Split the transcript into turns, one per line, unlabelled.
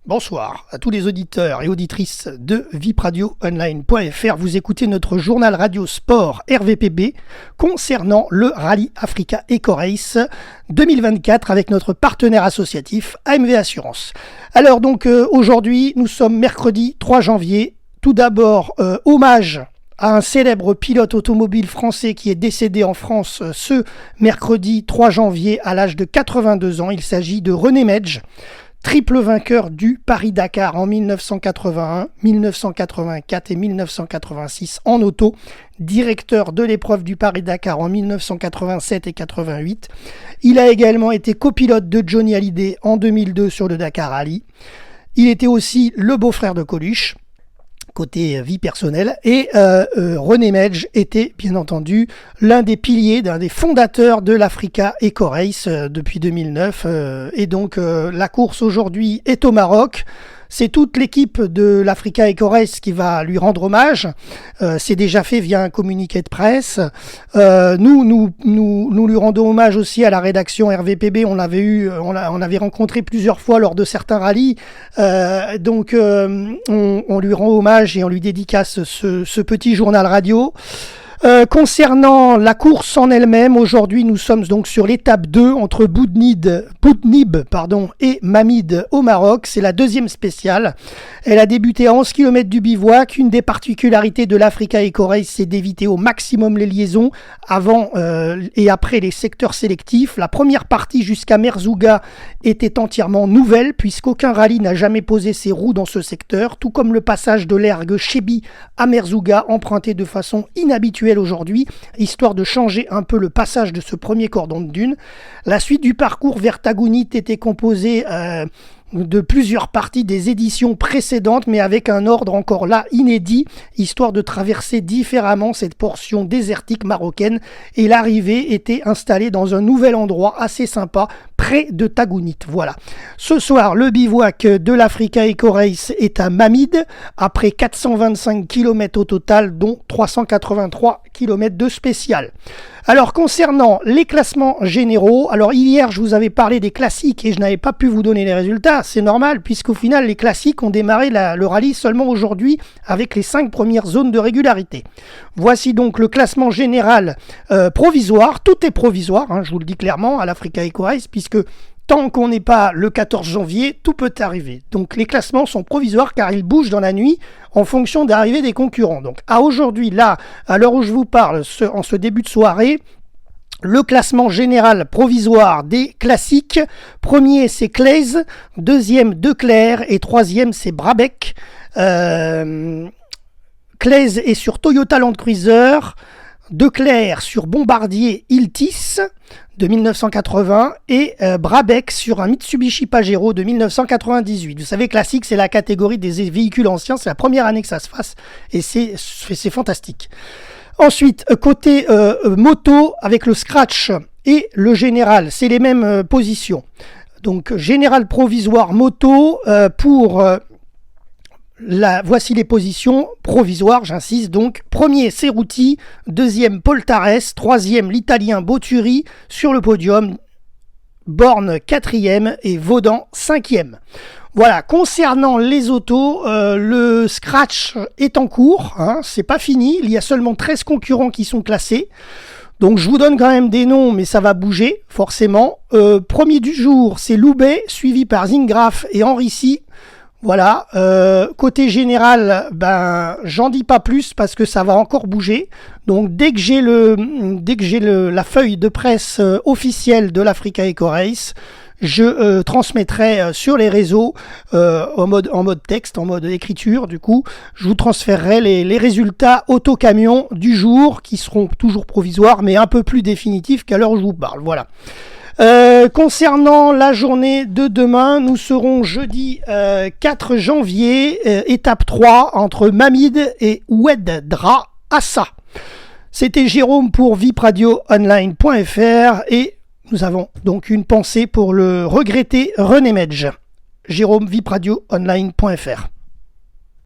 Bonsoir à tous les auditeurs et auditrices de VipRadioOnline.fr. Vous écoutez notre journal radio sport RVPB concernant le Rallye Africa Eco-Race 2024 avec notre partenaire associatif AMV Assurance. Alors donc aujourd'hui nous sommes mercredi 3 janvier. Tout d'abord hommage à un célèbre pilote automobile français qui est décédé en France ce mercredi 3 janvier à l'âge de 82 ans. Il s'agit de René Medge, triple vainqueur du Paris-Dakar en 1981, 1984 et 1986 en auto, directeur de l'épreuve du Paris-Dakar en 1987 et 88. Il a également été copilote de Johnny Hallyday en 2002 sur le Dakar Rally. Il était aussi le beau-frère de Coluche, côté vie personnelle, et René Medge était bien entendu l'un des piliers, l'un des fondateurs de l'Africa Eco-Race depuis 2009, et donc la course aujourd'hui est au Maroc. C'est toute l'équipe de l'Africa Eco-Race qui va lui rendre hommage. C'est déjà fait via un communiqué de presse. Nous lui rendons hommage aussi à la rédaction RVPB. On avait rencontré plusieurs fois lors de certains rallyes. Donc on lui rend hommage et on lui dédicace ce petit journal radio. Concernant la course en elle-même, aujourd'hui nous sommes donc sur l'étape 2 entre Boudnib et Mamid au Maroc. C'est la deuxième spéciale. Elle a débuté à 11 km du bivouac. Une des particularités de l'Africa Eco-Race, c'est d'éviter au maximum les liaisons avant et après les secteurs sélectifs. La première partie jusqu'à Merzouga était entièrement nouvelle puisqu'aucun rallye n'a jamais posé ses roues dans ce secteur, tout comme le passage de l'ergue Chebi à Merzouga emprunté de façon inhabituelle aujourd'hui, histoire de changer un peu le passage de ce premier cordon de dune. La suite du parcours vers Tagounit était composée de plusieurs parties des éditions précédentes, mais avec un ordre encore là inédit, histoire de traverser différemment cette portion désertique marocaine, et l'arrivée était installée dans un nouvel endroit assez sympa, près de Tagounit. Voilà. Ce soir, le bivouac de l'Africa Eco-Race est à Mamid, après 425 km au total, dont 383 km de spécial. Alors, concernant les classements généraux, alors hier, je vous avais parlé des classiques et je n'avais pas pu vous donner les résultats. C'est normal, puisqu'au final, les classiques ont démarré le rallye seulement aujourd'hui avec les 5 premières zones de régularité. Voici donc le classement général provisoire. Tout est provisoire, hein, je vous le dis clairement, à l'Africa Eco-Race, puisque tant qu'on n'est pas le 14 janvier, tout peut arriver. Donc les classements sont provisoires car ils bougent dans la nuit en fonction de l'arrivée des concurrents. Donc à aujourd'hui, là, à l'heure où je vous parle, en ce début de soirée, le classement général provisoire des classiques. Premier, c'est Claise. Deuxième, Declercq. Et troisième, c'est Brabec. Claise est sur Toyota Land Cruiser. Declercq sur Bombardier Iltis de 1980 et Brabec sur un Mitsubishi Pajero de 1998. Vous savez, classique, c'est la catégorie des véhicules anciens, c'est la première année que ça se fasse et c'est fantastique. Ensuite, côté moto, avec le Scratch et le Général, c'est les mêmes positions. Donc, Général provisoire moto pour... voici les positions provisoires, j'insiste donc. Premier, Cerruti. Deuxième, Poltares. Troisième, l'Italien Boturi sur le podium. Borne quatrième et Vaudan cinquième. Voilà, concernant les autos, le scratch est en cours, hein, c'est pas fini. Il y a seulement 13 concurrents qui sont classés. Donc je vous donne quand même des noms, mais ça va bouger, forcément. Premier du jour, c'est Loubet, suivi par Zingraf et Henrici. Voilà, côté général, j'en dis pas plus parce que ça va encore bouger. Donc dès que j'ai la feuille de presse officielle de l'Africa Eco-Race, je transmettrai sur les réseaux en mode texte, en mode écriture. Du coup, je vous transférerai les résultats auto-camions du jour qui seront toujours provisoires, mais un peu plus définitifs qu'à l'heure où je vous parle. Voilà. Concernant la journée de demain, nous serons jeudi 4 janvier, étape 3 entre Mamid et Oued Dra Assa. C'était Jérôme pour VipRadioOnline.fr et nous avons donc une pensée pour le regretté René Medge. Jérôme, VipRadioOnline.fr.